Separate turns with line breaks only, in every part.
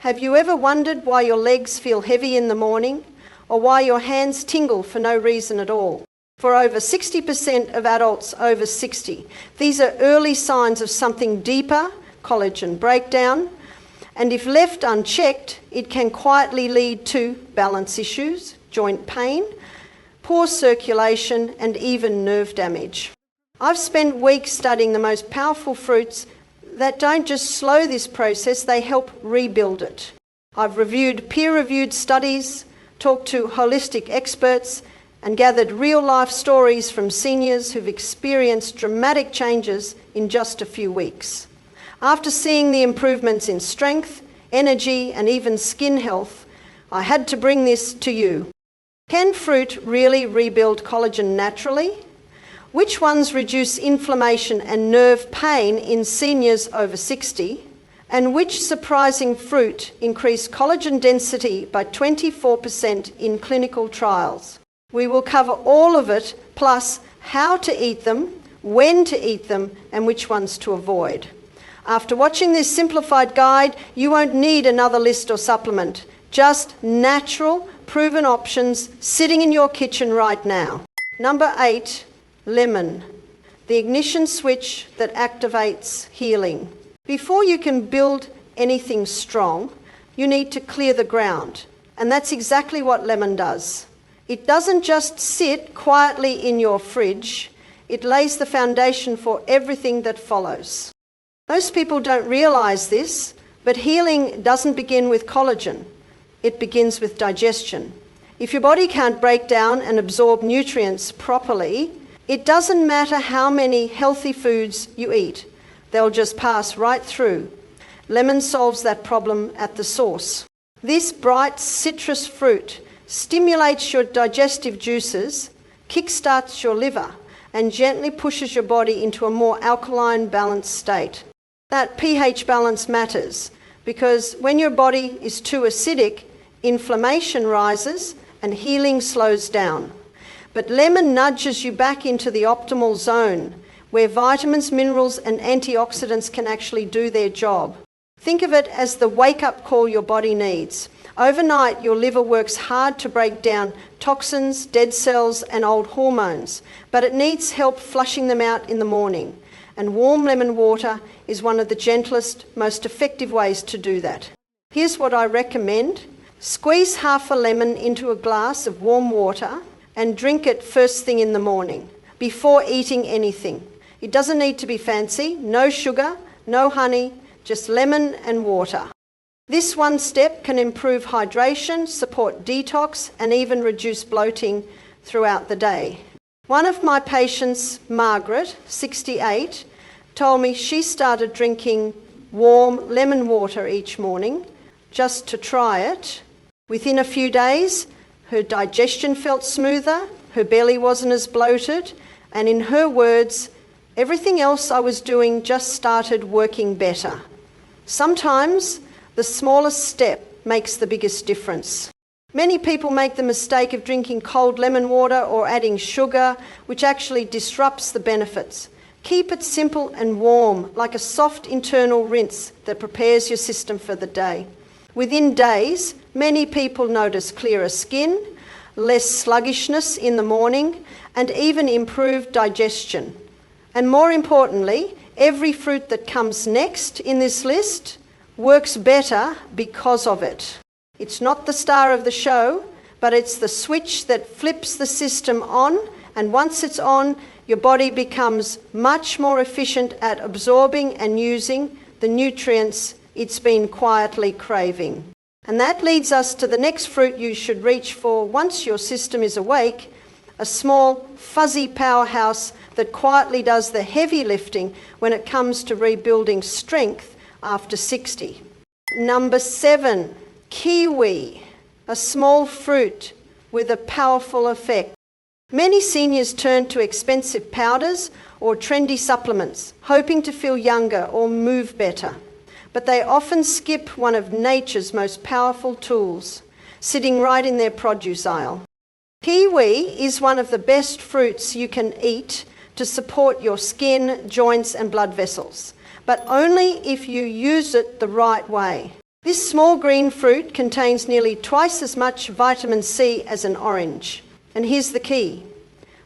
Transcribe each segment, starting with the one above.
Have you ever wondered why your legs feel heavy in the morning, or why your hands tingle for no reason at all? For over 60% of adults over 60, these are early signs of something deeper, collagen breakdown, and if left unchecked, it can quietly lead to balance issues, joint pain, poor circulation, and even nerve damage. I've spent weeks studying the most powerful fruits that don't just slow this process, they help rebuild it. I've reviewed peer-reviewed studies, talked to holistic experts, and gathered real-life stories from seniors who've experienced dramatic changes in just a few weeks. After seeing the improvements in strength, energy, and even skin health, I had to bring this to you. Can fruit really rebuild collagen naturally? Which ones reduce inflammation and nerve pain in seniors over 60? And which surprising fruit increased collagen density by 24% in clinical trials? We will cover all of it, plus how to eat them, when to eat them, and which ones to avoid. After watching this simplified guide, you won't need another list or supplement. Just natural, proven options sitting in your kitchen right now. Number 8, lemon, the ignition switch that activates healing. Before you can build anything strong, you need to clear the ground, and that's exactly what lemon does. It doesn't just sit quietly in your fridge, it lays the foundation for everything that follows. Most people don't realize this, but healing doesn't begin with collagen. It begins with digestion. If your body can't break down and absorb nutrients properly, it doesn't matter how many healthy foods you eat. They'll just pass right through. Lemon solves that problem at the source. This bright citrus fruit stimulates your digestive juices, kickstarts your liver, and gently pushes your body into a more alkaline, balanced state. That pH balance matters because when your body is too acidic, inflammation rises and healing slows down. But lemon nudges you back into the optimal zone where vitamins, minerals, and antioxidants can actually do their job. Think of it as the wake-up call your body needs. Overnight, your liver works hard to break down toxins, dead cells, and old hormones, but it needs help flushing them out in the morning. And warm lemon water is one of the gentlest, most effective ways to do that. Here's what I recommend. Squeeze half a lemon into a glass of warm water and drink it first thing in the morning, before eating anything. It doesn't need to be fancy, no sugar, no honey, just lemon and water. This one step can improve hydration, support detox, and even reduce bloating throughout the day. One of my patients, Margaret, 68, told me she started drinking warm lemon water each morning just to try it. Within a few days, her digestion felt smoother, her belly wasn't as bloated, and in her words, everything else I was doing just started working better. Sometimes the smallest step makes the biggest difference. Many people make the mistake of drinking cold lemon water or adding sugar, which actually disrupts the benefits. Keep it simple and warm, like a soft internal rinse that prepares your system for the day. Within days, many people notice clearer skin, less sluggishness in the morning, and even improved digestion. And more importantly, every fruit that comes next in this list works better because of it. It's not the star of the show, but it's the switch that flips the system on, and once it's on, your body becomes much more efficient at absorbing and using the nutrients it's been quietly craving. And that leads us to the next fruit you should reach for once your system is awake, a small, fuzzy powerhouse that quietly does the heavy lifting when it comes to rebuilding strength after 60. Number 7, kiwi, a small fruit with a powerful effect. Many seniors turn to expensive powders or trendy supplements, hoping to feel younger or move better. But they often skip one of nature's most powerful tools, sitting right in their produce aisle. Kiwi is one of the best fruits you can eat to support your skin, joints, and blood vessels, but only if you use it the right way. This small green fruit contains nearly twice as much vitamin C as an orange. And here's the key.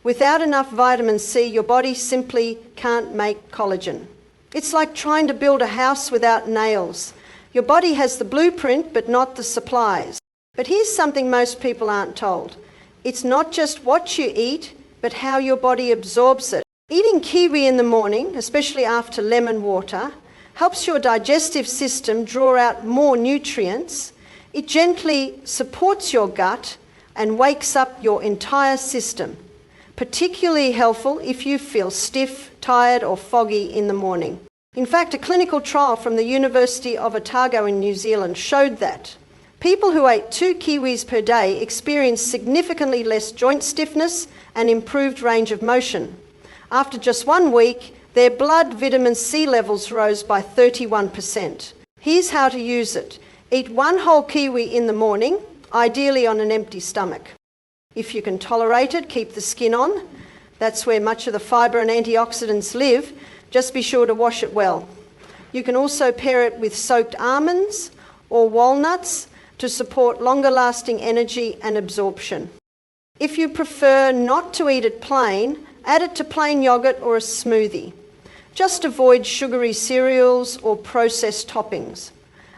Without enough vitamin C, your body simply can't make collagen. It's like trying to build a house without nails. Your body has the blueprint, but not the supplies. But here's something most people aren't told. It's not just what you eat, but how your body absorbs it. Eating kiwi in the morning, especially after lemon water, helps your digestive system draw out more nutrients. It gently supports your gut and wakes up your entire system. Particularly helpful if you feel stiff, tired or foggy in the morning. In fact, a clinical trial from the University of Otago in New Zealand showed that people who ate 2 kiwis per day experienced significantly less joint stiffness and improved range of motion. After just 1 week, their blood vitamin C levels rose by 31%. Here's how to use it. Eat 1 whole kiwi in the morning, ideally on an empty stomach. If you can tolerate it, keep the skin on. That's where much of the fibre and antioxidants live. Just be sure to wash it well. You can also pair it with soaked almonds or walnuts to support longer lasting energy and absorption. If you prefer not to eat it plain, add it to plain yogurt or a smoothie. Just avoid sugary cereals or processed toppings,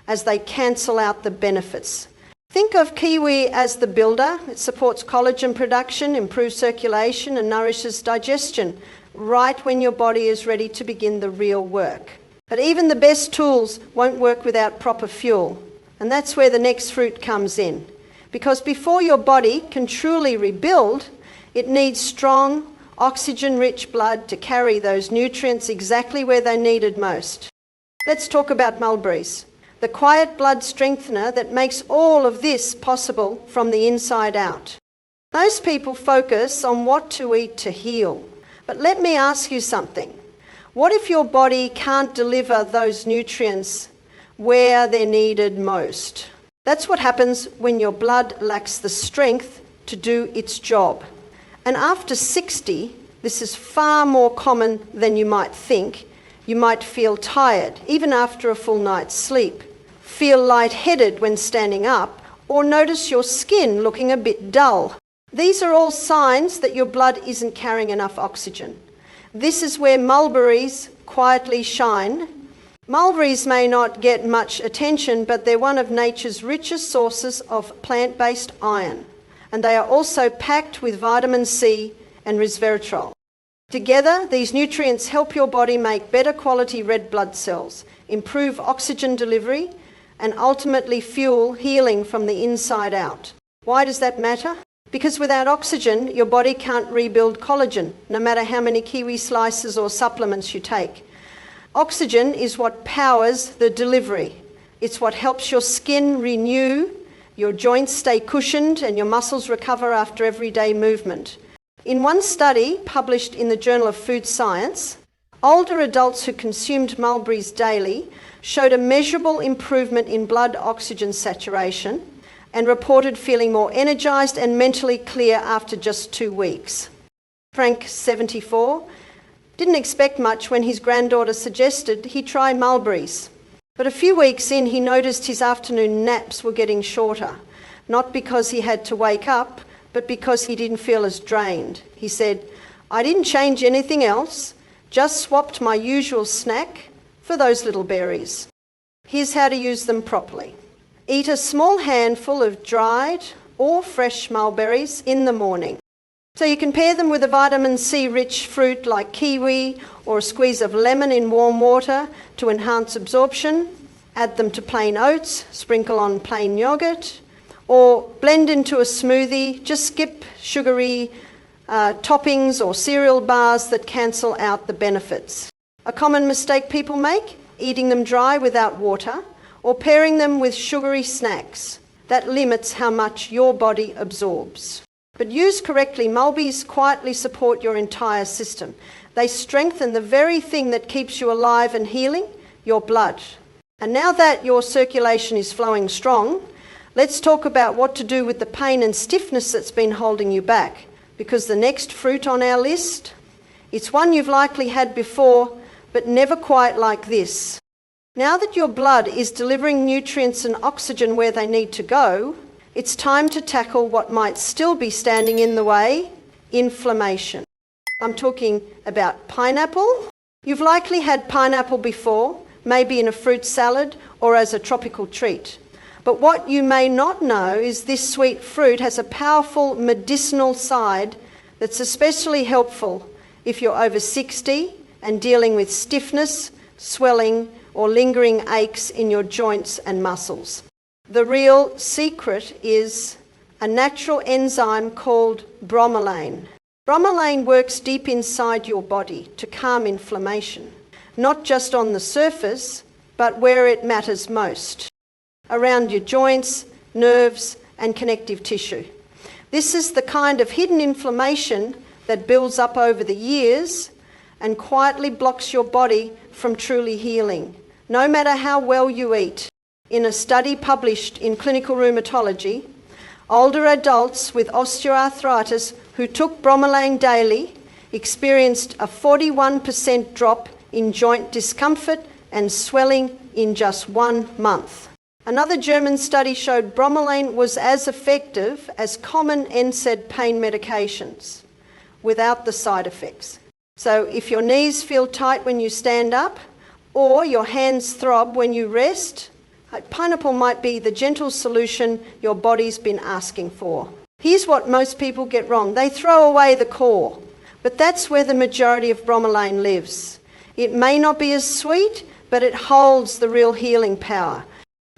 as they cancel out the benefits. Think of kiwi as the builder. It supports collagen production, improves circulation and nourishes digestion, right when your body is ready to begin the real work. But even the best tools won't work without proper fuel. And that's where the next fruit comes in. Because before your body can truly rebuild, it needs strong, oxygen-rich blood to carry those nutrients exactly where they're needed most. Let's talk about mulberries, the quiet blood strengthener that makes all of this possible from the inside out. Most people focus on what to eat to heal. But let me ask you something. What if your body can't deliver those nutrients where they're needed most? That's what happens when your blood lacks the strength to do its job. And after 60, this is far more common than you might think. You might feel tired, even after a full night's sleep, feel lightheaded when standing up, or notice your skin looking a bit dull. These are all signs that your blood isn't carrying enough oxygen. This is where mulberries quietly shine. Mulberries may not get much attention, but they're one of nature's richest sources of plant-based iron. And they are also packed with vitamin C and resveratrol. Together, these nutrients help your body make better quality red blood cells, improve oxygen delivery, and ultimately fuel healing from the inside out. Why does that matter? Because without oxygen, your body can't rebuild collagen, no matter how many kiwi slices or supplements you take. Oxygen is what powers the delivery. It's what helps your skin renew, your joints stay cushioned, and your muscles recover after everyday movement. In one study published in the Journal of Food Science, older adults who consumed mulberries daily showed a measurable improvement in blood oxygen saturation and reported feeling more energised and mentally clear after just 2 weeks. Frank, 74, didn't expect much when his granddaughter suggested he try mulberries. But a few weeks in, he noticed his afternoon naps were getting shorter, not because he had to wake up, but because he didn't feel as drained. He said, "I didn't change anything else, just swapped my usual snack for those little berries." Here's how to use them properly. Eat a small handful of dried or fresh mulberries in the morning. So you can pair them with a vitamin C-rich fruit like kiwi or a squeeze of lemon in warm water to enhance absorption. Add them to plain oats, sprinkle on plain yogurt, or blend into a smoothie. Just skip sugary toppings or cereal bars that cancel out the benefits. A common mistake people make, eating them dry without water, or pairing them with sugary snacks. That limits how much your body absorbs. But used correctly, mulberries quietly support your entire system. They strengthen the very thing that keeps you alive and healing, your blood. And now that your circulation is flowing strong, let's talk about what to do with the pain and stiffness that's been holding you back. Because the next fruit on our list, it's one you've likely had before, but never quite like this. Now that your blood is delivering nutrients and oxygen where they need to go, it's time to tackle what might still be standing in the way: inflammation. I'm talking about pineapple. You've likely had pineapple before, maybe in a fruit salad or as a tropical treat. But what you may not know is this sweet fruit has a powerful medicinal side that's especially helpful if you're over 60 and dealing with stiffness, swelling, or lingering aches in your joints and muscles. The real secret is a natural enzyme called bromelain. Bromelain works deep inside your body to calm inflammation, not just on the surface, but where it matters most, around your joints, nerves, and connective tissue. This is the kind of hidden inflammation that builds up over the years and quietly blocks your body from truly healing, no matter how well you eat. In a study published in Clinical Rheumatology, older adults with osteoarthritis who took bromelain daily experienced a 41% drop in joint discomfort and swelling in just 1 month. Another German study showed bromelain was as effective as common NSAID pain medications without the side effects. So if your knees feel tight when you stand up or your hands throb when you rest, pineapple might be the gentle solution your body's been asking for. Here's what most people get wrong. They throw away the core, but that's where the majority of bromelain lives. It may not be as sweet, but it holds the real healing power.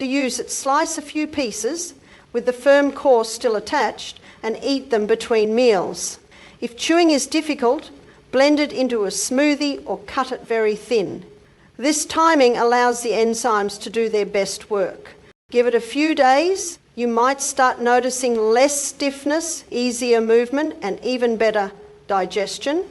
To use it, slice a few pieces with the firm core still attached and eat them between meals. If chewing is difficult, blend it into a smoothie or cut it very thin. This timing allows the enzymes to do their best work. Give it a few days, you might start noticing less stiffness, easier movement, and even better digestion.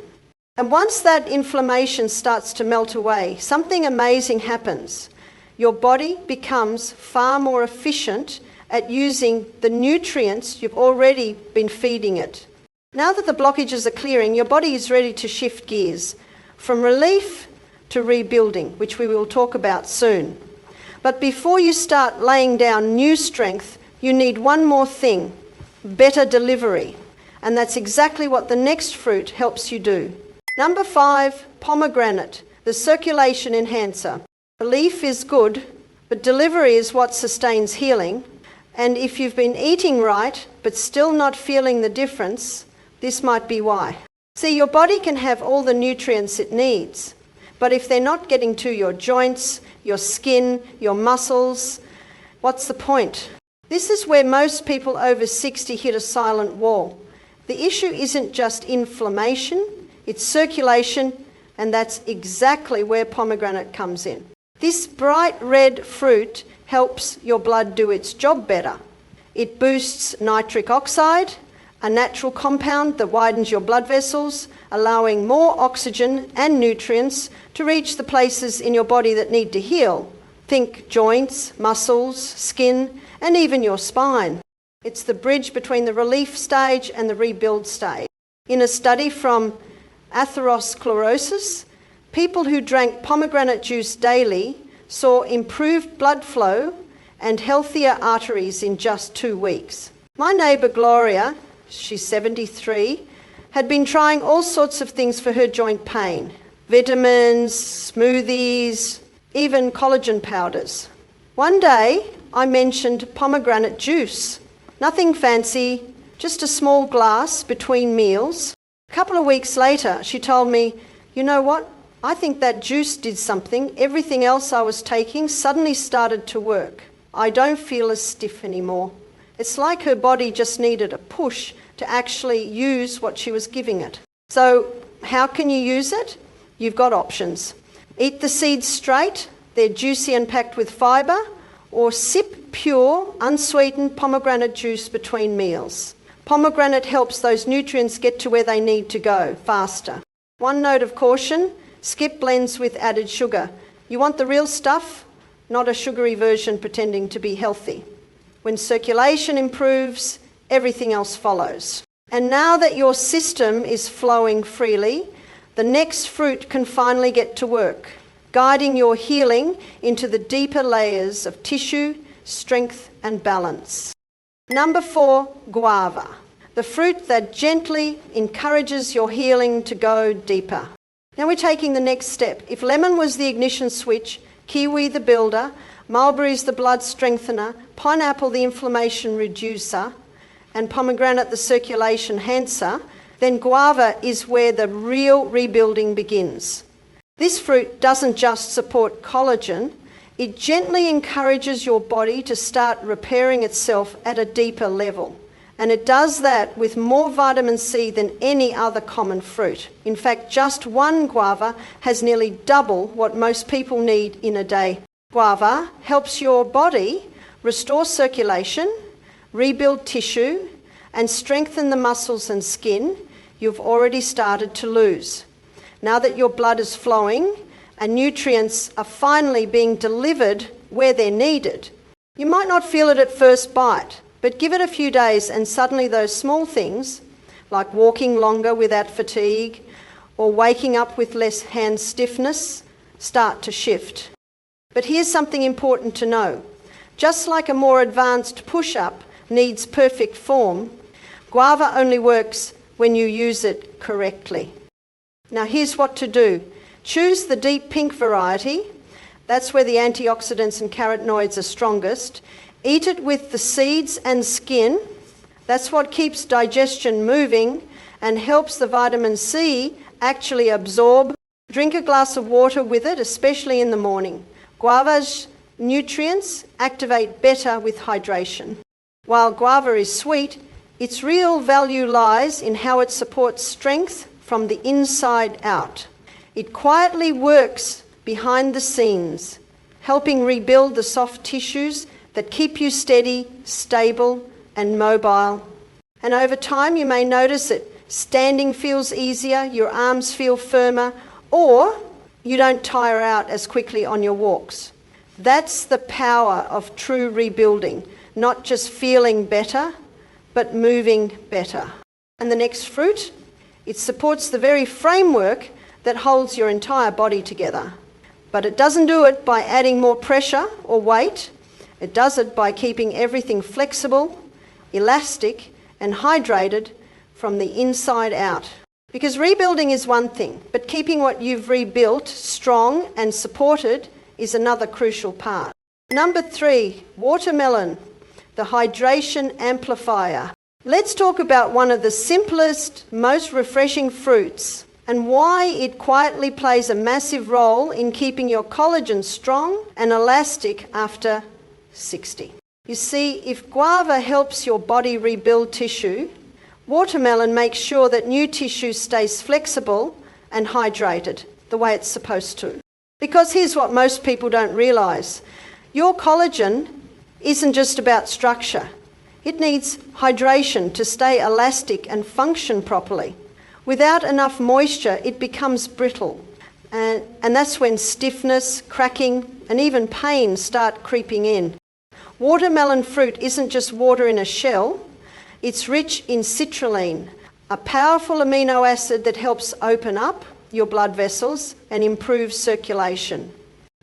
And once that inflammation starts to melt away, something amazing happens. Your body becomes far more efficient at using the nutrients you've already been feeding it. Now that the blockages are clearing, your body is ready to shift gears from relief to rebuilding, which we will talk about soon. But before you start laying down new strength, you need one more thing: better delivery. And that's exactly what the next fruit helps you do. Number 5, pomegranate, the circulation enhancer. Belief is good, but delivery is what sustains healing. And if you've been eating right, but still not feeling the difference, this might be why. See, your body can have all the nutrients it needs, but if they're not getting to your joints, your skin, your muscles, what's the point? This is where most people over 60 hit a silent wall. The issue isn't just inflammation, it's circulation, and that's exactly where pomegranate comes in. This bright red fruit helps your blood do its job better. It boosts nitric oxide, a natural compound that widens your blood vessels, allowing more oxygen and nutrients to reach the places in your body that need to heal. Think joints, muscles, skin, and even your spine. It's the bridge between the relief stage and the rebuild stage. In a study from atherosclerosis, people who drank pomegranate juice daily saw improved blood flow and healthier arteries in just 2 weeks. My neighbour Gloria, she's 73, had been trying all sorts of things for her joint pain. Vitamins, smoothies, even collagen powders. One day I mentioned pomegranate juice. Nothing fancy, just a small glass between meals. A couple of weeks later she told me, "You know what? I think that juice did something. Everything else I was taking suddenly started to work. I don't feel as stiff anymore." It's like her body just needed a push to actually use what she was giving it. So how can you use it? You've got options. Eat the seeds straight, they're juicy and packed with fibre, or sip pure, unsweetened pomegranate juice between meals. Pomegranate helps those nutrients get to where they need to go faster. One note of caution: skip blends with added sugar. You want the real stuff, not a sugary version pretending to be healthy. When circulation improves, everything else follows. And now that your system is flowing freely, the next fruit can finally get to work. guiding your healing into the deeper layers of tissue, strength and balance. Number 4, guava, the fruit that gently encourages your healing to go deeper. Now we're taking the next step. If lemon was the ignition switch, kiwi the builder, mulberries the blood strengthener, pineapple the inflammation reducer, and pomegranate the circulation enhancer, then guava is where the real rebuilding begins. This fruit doesn't just support collagen, it gently encourages your body to start repairing itself at a deeper level. And it does that with more vitamin C than any other common fruit. In fact, just one guava has nearly double what most people need in a day. Guava helps your body restore circulation, rebuild tissue, and strengthen the muscles and skin you've already started to lose. Now that your blood is flowing and nutrients are finally being delivered where they're needed, you might not feel it at first bite, but give it a few days and suddenly those small things, like walking longer without fatigue or waking up with less hand stiffness, start to shift. But here's something important to know. Just like a more advanced push-up needs perfect form, guava only works when you use it correctly. Now here's what to do. Choose the deep pink variety. That's where the antioxidants and carotenoids are strongest. Eat it with the seeds and skin. That's what keeps digestion moving and helps the vitamin C actually absorb. Drink a glass of water with it, especially in the morning. Guava's nutrients activate better with hydration. While guava is sweet, its real value lies in how it supports strength from the inside out. It quietly works behind the scenes, helping rebuild the soft tissues that keep you steady, stable, and mobile. And over time, you may notice it. Standing feels easier, your arms feel firmer, or you don't tire out as quickly on your walks. That's the power of true rebuilding, not just feeling better, but moving better. And the next fruit, it supports the very framework that holds your entire body together. But it doesn't do it by adding more pressure or weight. It does it by keeping everything flexible, elastic, and hydrated from the inside out. Because rebuilding is one thing, but keeping what you've rebuilt strong and supported is another crucial part. Number 3, watermelon, the hydration amplifier. Let's talk about one of the simplest, most refreshing fruits and why it quietly plays a massive role in keeping your collagen strong and elastic after 60. You see, if guava helps your body rebuild tissue, watermelon makes sure that new tissue stays flexible and hydrated the way it's supposed to. Because here's what most people don't realise. Your collagen isn't just about structure. It needs hydration to stay elastic and function properly. Without enough moisture, it becomes brittle. And that's when stiffness, cracking, and even pain start creeping in. Watermelon fruit isn't just water in a shell. It's rich in citrulline, a powerful amino acid that helps open up your blood vessels and improve circulation.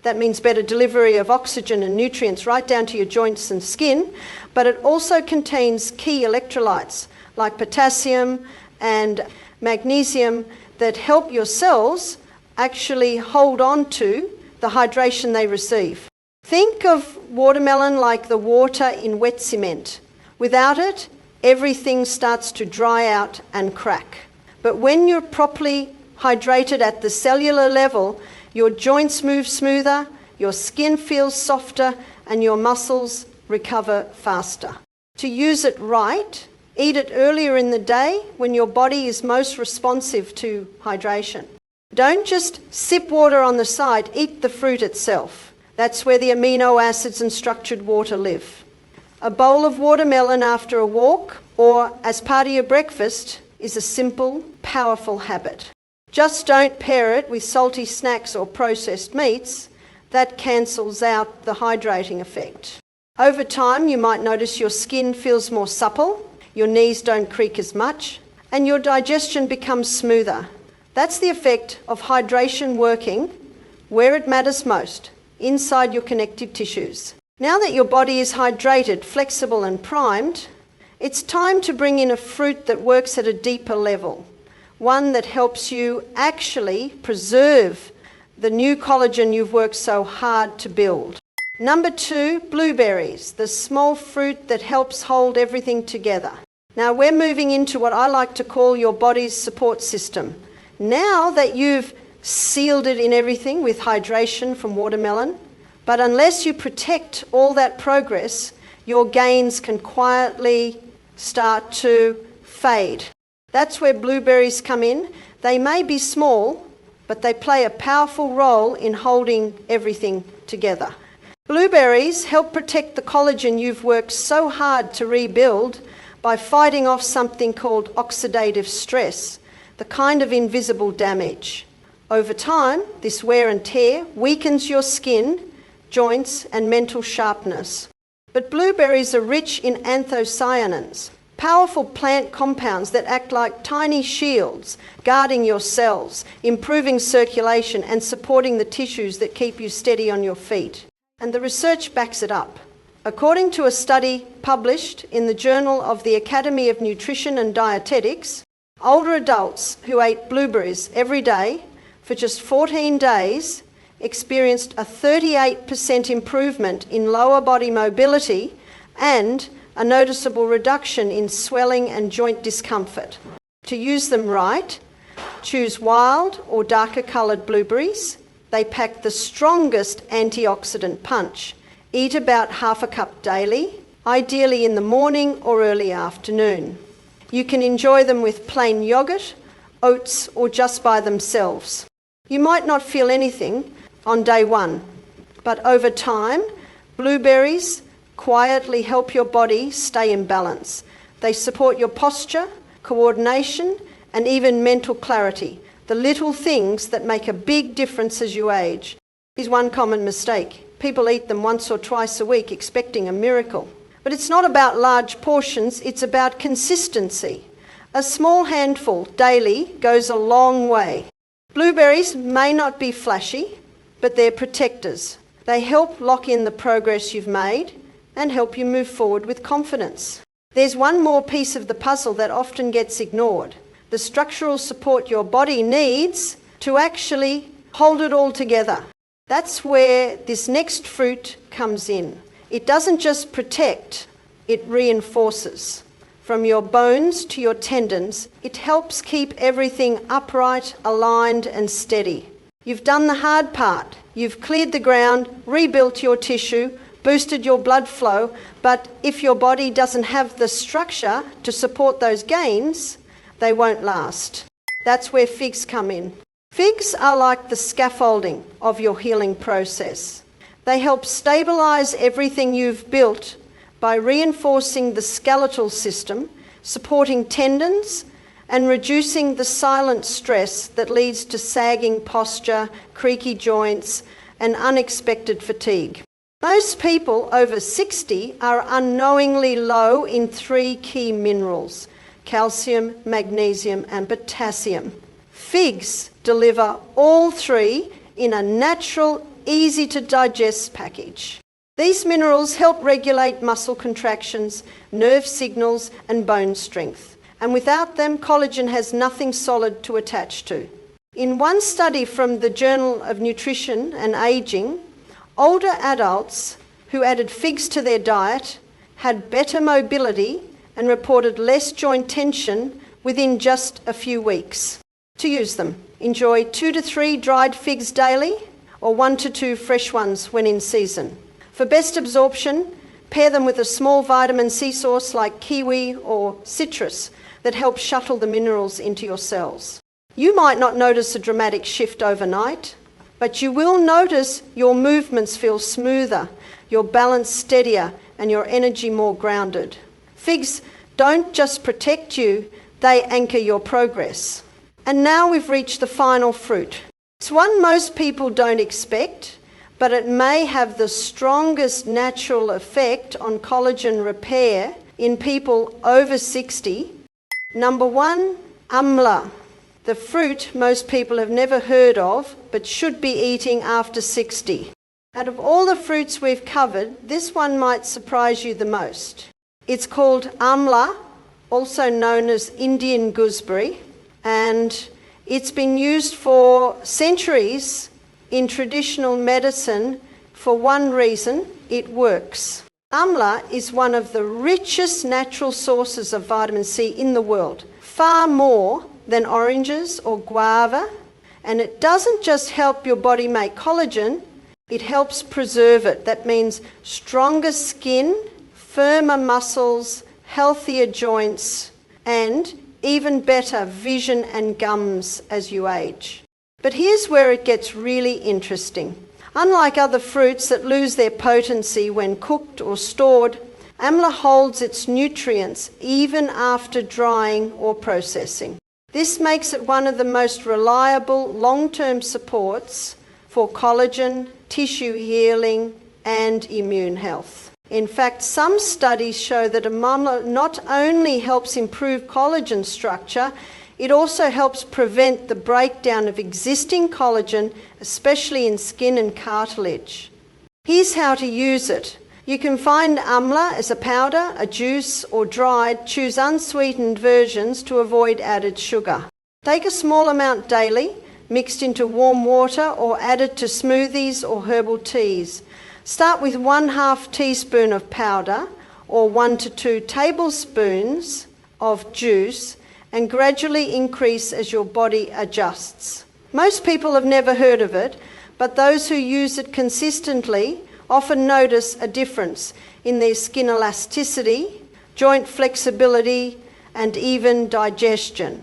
That means better delivery of oxygen and nutrients right down to your joints and skin, but it also contains key electrolytes like potassium and magnesium that help your cells actually hold on to the hydration they receive. Think of watermelon like the water in wet cement. Without it, everything starts to dry out and crack. But when you're properly hydrated at the cellular level, your joints move smoother, your skin feels softer, and your muscles recover faster. To use it right, eat it earlier in the day when your body is most responsive to hydration. Don't just sip water on the side, eat the fruit itself. That's where the amino acids and structured water live. A bowl of watermelon after a walk or as part of your breakfast is a simple, powerful habit. Just don't pair it with salty snacks or processed meats. That cancels out the hydrating effect. Over time, you might notice your skin feels more supple, your knees don't creak as much, and your digestion becomes smoother. That's the effect of hydration working where it matters most, inside your connective tissues. Now that your body is hydrated, flexible and primed, it's time to bring in a fruit that works at a deeper level, one that helps you actually preserve the new collagen you've worked so hard to build. Number 2, blueberries, the small fruit that helps hold everything together. Now we're moving into what I like to call your body's support system. Now that you've sealed it in everything with hydration from watermelon, but unless you protect all that progress, your gains can quietly start to fade. That's where blueberries come in. They may be small, but they play a powerful role in holding everything together. Blueberries help protect the collagen you've worked so hard to rebuild by fighting off something called oxidative stress, the kind of invisible damage. Over time, this wear and tear weakens your skin, joints, and mental sharpness. But blueberries are rich in anthocyanins, powerful plant compounds that act like tiny shields, guarding your cells, improving circulation, and supporting the tissues that keep you steady on your feet. And the research backs it up. According to a study published in the Journal of the Academy of Nutrition and Dietetics, older adults who ate blueberries every day for just 14 days experienced a 38% improvement in lower body mobility and a noticeable reduction in swelling and joint discomfort. To use them right, choose wild or darker coloured blueberries. They pack the strongest antioxidant punch. Eat about half a cup daily, ideally in the morning or early afternoon. You can enjoy them with plain yogurt, oats, or just by themselves. You might not feel anything on day 1, but over time, blueberries quietly help your body stay in balance. They support your posture, coordination, and even mental clarity, the little things that make a big difference as you age. Is one common mistake. People eat them once or twice a week expecting a miracle. But it's not about large portions, it's about consistency. A small handful daily goes a long way. Blueberries may not be flashy, but they're protectors. They help lock in the progress you've made and help you move forward with confidence. There's one more piece of the puzzle that often gets ignored: the structural support your body needs to actually hold it all together. That's where this next fruit comes in. It doesn't just protect, it reinforces. From your bones to your tendons, it helps keep everything upright, aligned, and steady. You've done the hard part. You've cleared the ground, rebuilt your tissue, boosted your blood flow, but if your body doesn't have the structure to support those gains, they won't last. That's where figs come in. Figs are like the scaffolding of your healing process. They help stabilize everything you've built by reinforcing the skeletal system, supporting tendons, and reducing the silent stress that leads to sagging posture, creaky joints, and unexpected fatigue. Most people over 60 are unknowingly low in 3 key minerals: calcium, magnesium, and potassium. Figs deliver all 3 in a natural, easy-to-digest package. These minerals help regulate muscle contractions, nerve signals, and bone strength. And without them, collagen has nothing solid to attach to. In one study from the Journal of Nutrition and Aging, older adults who added figs to their diet had better mobility and reported less joint tension within just a few weeks. To use them, enjoy 2 to 3 dried figs daily or 1 to 2 fresh ones when in season. For best absorption, pair them with a small vitamin C source like kiwi or citrus that helps shuttle the minerals into your cells. You might not notice a dramatic shift overnight, but you will notice your movements feel smoother, your balance steadier, and your energy more grounded. Figs don't just protect you, they anchor your progress. And now we've reached the final fruit. It's one most people don't expect, but it may have the strongest natural effect on collagen repair in people over 60. Number 1, Amla. the fruit most people have never heard of but should be eating after 60. Out of all the fruits we've covered, this one might surprise you the most. It's called Amla, also known as Indian gooseberry, and it's been used for centuries in traditional medicine for one reason: it works. Amla is one of the richest natural sources of vitamin C in the world, far more than oranges or guava, and it doesn't just help your body make collagen, it helps preserve it. That means stronger skin, firmer muscles, healthier joints, and even better vision and gums as you age. But here's where it gets really interesting. Unlike other fruits that lose their potency when cooked or stored, Amla holds its nutrients even after drying or processing. This makes it one of the most reliable long-term supports for collagen, tissue healing, and immune health. In fact, some studies show that Amla not only helps improve collagen structure, it also helps prevent the breakdown of existing collagen, especially in skin and cartilage. Here's how to use it. You can find Amla as a powder, a juice, or dried. Choose unsweetened versions to avoid added sugar. Take a small amount daily, mixed into warm water or added to smoothies or herbal teas. Start with 1/2 teaspoon of powder or 1 to 2 tablespoons of juice and gradually increase as your body adjusts. Most people have never heard of it, but those who use it consistently often notice a difference in their skin elasticity, joint flexibility, and even digestion.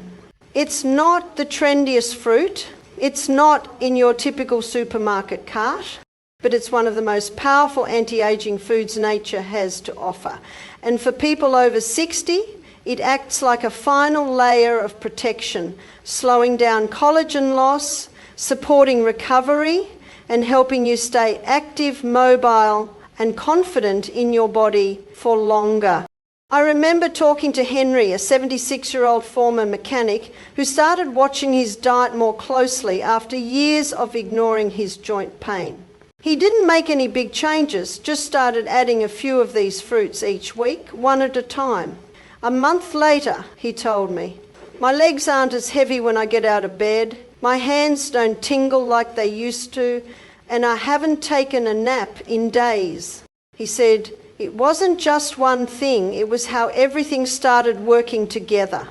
It's not the trendiest fruit. It's not in your typical supermarket cart, but it's one of the most powerful anti-aging foods nature has to offer. And for people over 60, it acts like a final layer of protection, slowing down collagen loss, supporting recovery, and helping you stay active, mobile, and confident in your body for longer. I remember talking to Henry, a 76-year-old former mechanic, who started watching his diet more closely after years of ignoring his joint pain. He didn't make any big changes, just started adding a few of these fruits each week, one at a time. A month later, he told me, "My legs aren't as heavy when I get out of bed, my hands don't tingle like they used to, and I haven't taken a nap in days." He said, "It wasn't just one thing, it was how everything started working together."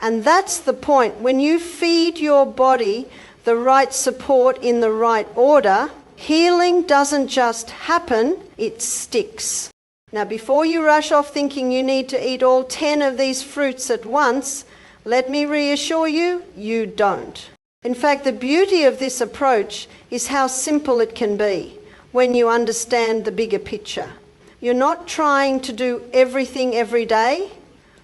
And that's the point. When you feed your body the right support in the right order, healing doesn't just happen, it sticks. Now, before you rush off thinking you need to eat all 10 of these fruits at once, let me reassure you, you don't. In fact, the beauty of this approach is how simple it can be when you understand the bigger picture. You're not trying to do everything every day.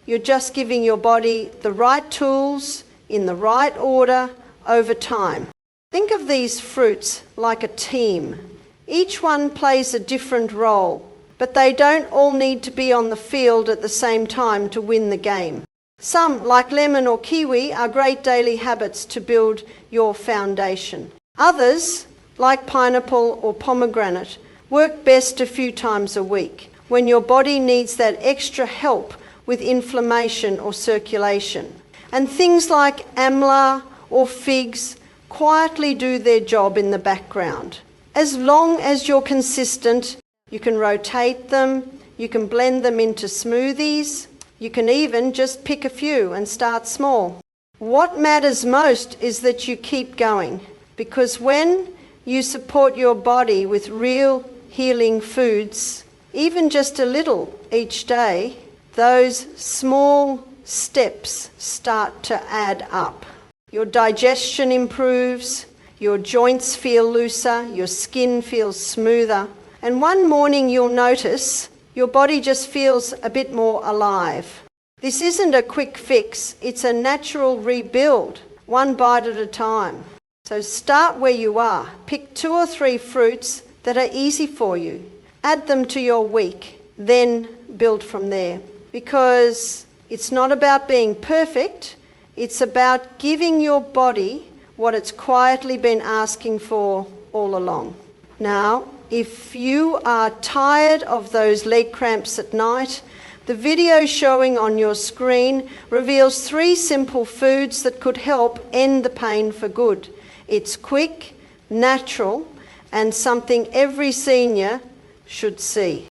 You're just giving your body the right tools in the right order over time. Think of these fruits like a team. Each one plays a different role, but they don't all need to be on the field at the same time to win the game. Some, like lemon or kiwi, are great daily habits to build your foundation. Others, like pineapple or pomegranate, work best a few times a week when your body needs that extra help with inflammation or circulation. And things like amla or figs quietly do their job in the background. As long as you're consistent, you can rotate them, you can blend them into smoothies, you can even just pick a few and start small. What matters most is that you keep going, because when you support your body with real healing foods, even just a little each day, those small steps start to add up. Your digestion improves, your joints feel looser, your skin feels smoother, and one morning you'll notice your body just feels a bit more alive. This isn't a quick fix, it's a natural rebuild, one bite at a time. So start where you are. Pick 2 or 3 fruits that are easy for you. Add them to your week, then build from there. Because it's not about being perfect, It's about giving your body what it's quietly been asking for all along. Now, if you are tired of those leg cramps at night, the video showing on your screen reveals 3 simple foods that could help end the pain for good. It's quick, natural, and something every senior should see.